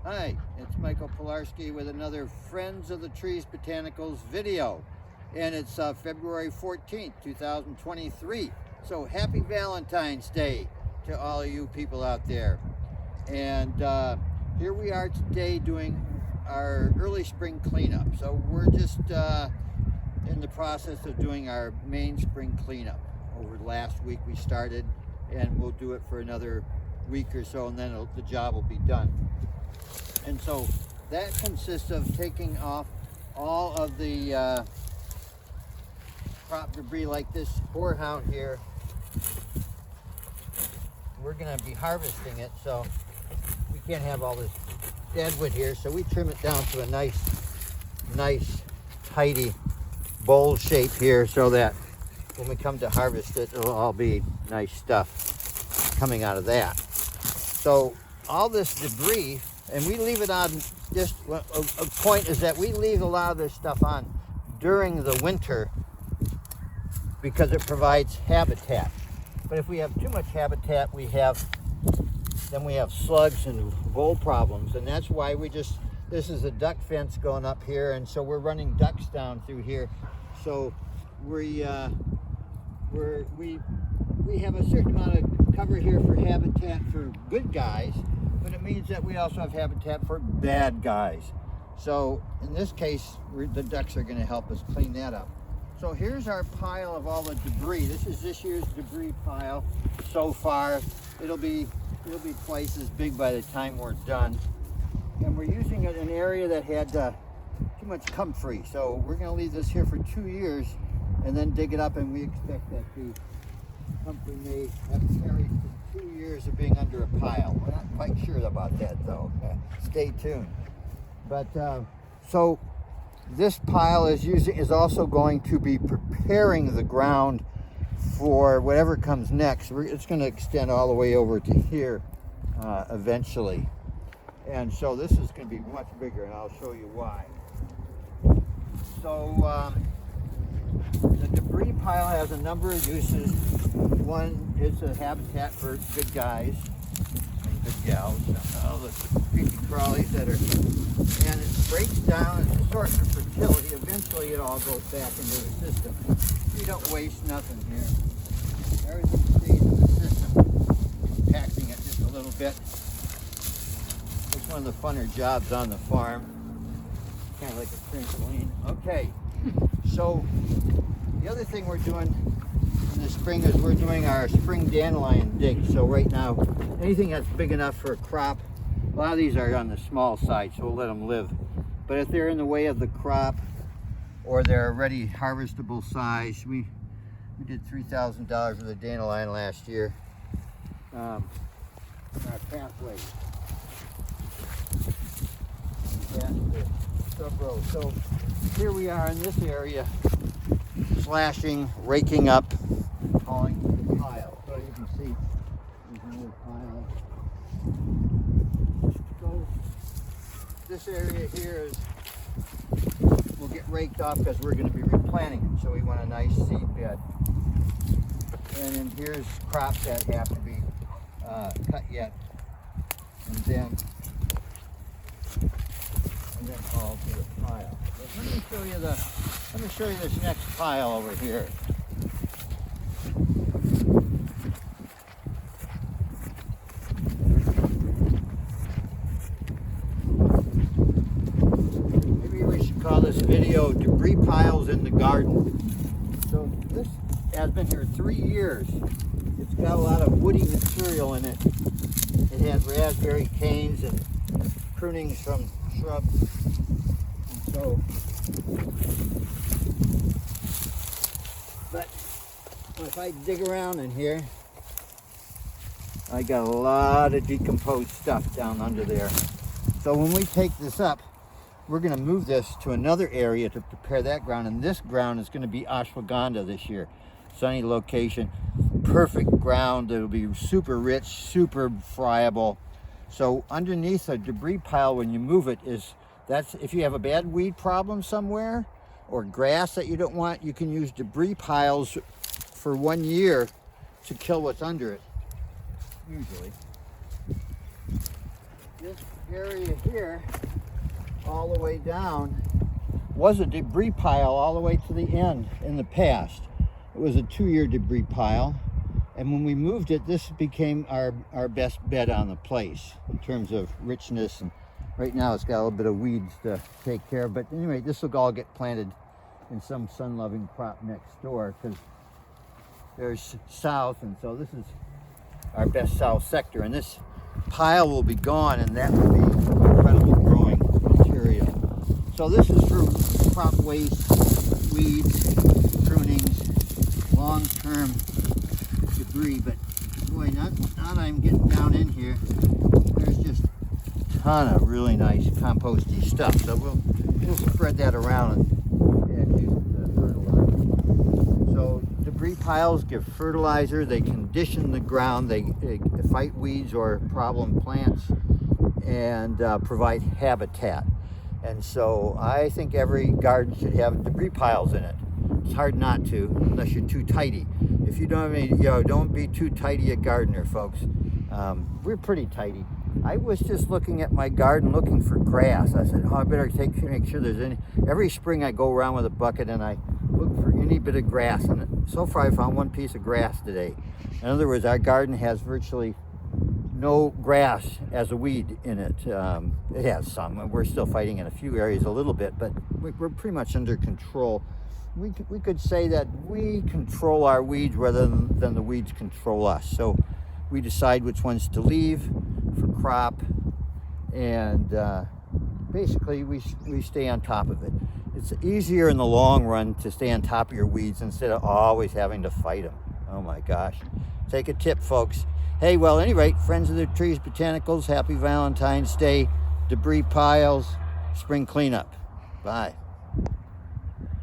Hi, it's Michael Pilarski with another Friends of the Trees Botanicals video. And it's February 14th, 2023. So happy Valentine's Day to all of you people out there. And here we are today doing our early spring cleanup. So we're just in the process of doing our main spring cleanup. Over last week we started, and we'll do it for another week or so, and then the job will be done. And so that consists of taking off all of the crop debris, like this horehound here. We're going to be harvesting it, so we can't have all this dead wood here, so we trim it down to a nice tidy bowl shape here, so that when we come to harvest it, it'll all be nice stuff coming out of that. So all this debris, and we leave it on, just a point is that we leave a lot of this stuff on during the winter because it provides habitat. But if we have too much habitat, then we have slugs and vole problems, and that's why this is a duck fence going up here, and so we're running ducks down through here. So we have a certain amount of cover here for habitat for good guys, but it means that we also have habitat for bad guys. So in this case, the ducks are going to help us clean that up. So here's our pile of all the debris. This is this year's debris pile so far. It'll be twice as big by the time we're done. And we're using it in an area that had too much comfrey. So we're going to leave this here for 2 years and then dig it up, and we expect that the comfrey may have carried for 2 years of being under a pile. We're not quite sure about that though. Stay tuned. But so this pile is also going to be preparing the ground for whatever comes next. It's going to extend all the way over to here eventually. And so this is going to be much bigger, and I'll show you why. So the debris pile has a number of uses. One, it's a habitat for good guys and good gals, all the creepy crawlies that are, and it breaks down as a source of fertility. Eventually it all goes back into the system. We don't waste nothing here. Everything stays in the system. Taxing it just a little bit. It's one of the funner jobs on the farm. Kind of like a trampoline. Okay, so the other thing we're doing in the spring is we're doing our spring dandelion dig. So right now, anything that's big enough for a crop, a lot of these are on the small side, so we'll let them live. But if they're in the way of the crop, or they're already harvestable size, we did $3,000 worth of dandelion last year in our pathway. Sub-row. So here we are in this area, slashing, raking up, hauling the pile. So you can see there's another pile. So this area here will get raked off because we're going to be replanting it. So we want a nice seed bed. And then here's crops that have to be cut yet, and then all to the pile. But let me show you this next pile over here. Maybe we should call this video Debris Piles in the Garden. So this has been here 3 years. It's got a lot of woody material in it. It has raspberry canes and prunings from shrubs. And so, but if I dig around in here, I got a lot of decomposed stuff down under there. So when we take this up, we're going to move this to another area to prepare that ground, and this ground is going to be ashwagandha this year. Sunny location, perfect ground. It'll be super rich, super friable. So underneath a debris pile, when you move it, that's if you have a bad weed problem somewhere or grass that you don't want, you can use debris piles for 1 year to kill what's under it, usually. this area here, all the way down, was a debris pile all the way to the end in the past. It was a 2-year debris pile. And when we moved it, this became our best bed on the place in terms of richness. And right now it's got a little bit of weeds to take care of. But anyway, this will all get planted in some sun-loving crop next door, because there's south, and so this is our best south sector. And this pile will be gone, and that will be incredible growing material. So this is for crop waste, weeds, prunings, long-term debris. But boy, now that I'm getting down in here, there's just a ton of really nice composty stuff. So we'll spread that around and use it as fertilizer. So debris piles give fertilizer, they condition the ground, they fight weeds or problem plants, and provide habitat. And so I think every garden should have debris piles in it. It's hard not to, unless you're too tidy. If you don't have any, don't be too tidy a gardener, folks. We're pretty tidy. I was just looking at my garden looking for grass. I said, I better make sure there's any. Every spring I go around with a bucket and I look for any bit of grass. And so far I found one piece of grass today. In other words, our garden has virtually no grass as a weed in it. It has some. We're still fighting in a few areas a little bit, but we're pretty much under control. We could say that we control our weeds rather than the weeds control us. So we decide which ones to leave for crop, and basically we stay on top of it. It's easier in the long run to stay on top of your weeds instead of always having to fight them. Oh my gosh. Take a tip, folks. Hey, well, at any rate, friends of the trees, botanicals, happy Valentine's Day. Debris piles, spring cleanup. Bye.